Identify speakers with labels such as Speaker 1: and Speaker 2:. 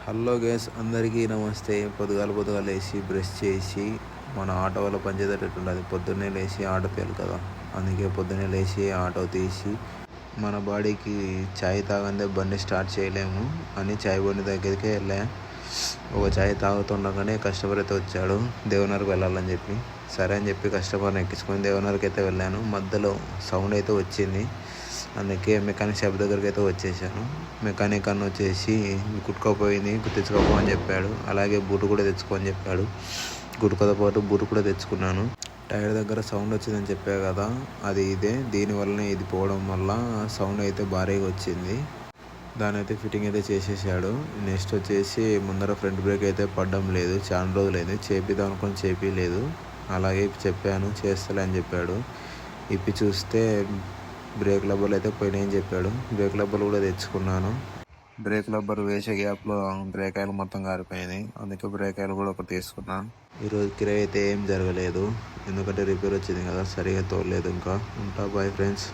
Speaker 1: Hello guys, అందరికీ నమస్తే. పొద్దుగాల లేచి బ్రష్ చేసి మన ఆటో వల్ల పనిచేసేటట్టు ఉండదు. పొద్దున్నే లేచి ఆటో తీయాలి కదా, అందుకే పొద్దున్నే లేచి ఆటో తీసి మన బాడీకి ఛాయ్ తాగందే బండి స్టార్ట్ చేయలేము అని ఛాయ్ బండి దగ్గరికి వెళ్ళా. ఒక ఛాయ్ తాగుతుండగానే కస్టమర్ అయితే వచ్చాడు, దేవనగర్కి వెళ్ళాలని చెప్పి. సరే అని చెప్పి కస్టమర్ని ఎక్కించుకొని దేవనగర్కి అయితే వెళ్ళాను. మధ్యలో సౌండ్ అయితే వచ్చింది, అందుకే మెకానిక్ షాప్ దగ్గరికి అయితే వచ్చేసాను. మెకానిక్ అన్న వచ్చేసి కుట్టుకోపోయింది తెచ్చుకోపో అని చెప్పాడు. అలాగే బూటు కూడా తెచ్చుకో అని చెప్పాడు. గుట్టుకతో పాటు బూటు కూడా తెచ్చుకున్నాను. టైర్ దగ్గర సౌండ్ వచ్చిందని చెప్పా కదా, అది ఇదే. దీనివల్లనే ఇది పోవడం వల్ల సౌండ్ అయితే భారీగా వచ్చింది. దాని అయితే ఫిట్టింగ్ అయితే చేసేసాడు. నెక్స్ట్ వచ్చేసి ముందర ఫ్రంట్ బ్రేక్ అయితే పడడం లేదు, చాలా రోజులైంది. చేపిద్దాం అనుకొని చేపిలేదు. అలాగే చెప్పాను, చేస్తలే అని చెప్పాడు. ఇప్పి చూస్తే బ్రేక్ రబ్బర్లు అయితే పోయినాయని చెప్పాడు. బ్రేక్ రబ్బర్లు కూడా తెచ్చుకున్నాను. బ్రేక్ రబ్బర్ వేసే గ్యాప్లో బ్రేక్ ఆయిల్ మొత్తం కారిపోయింది, అందుకే బ్రేక్ ఆయిల్ కూడా ఒకటి తీసుకున్నాను. ఈరోజు కిరాయి అయితే ఏం జరగలేదు, ఎందుకంటే రిపేర్ వచ్చింది కదా, సరిగా తోలలేదు. ఇంకా ఉంటా, బాయ్ ఫ్రెండ్స్.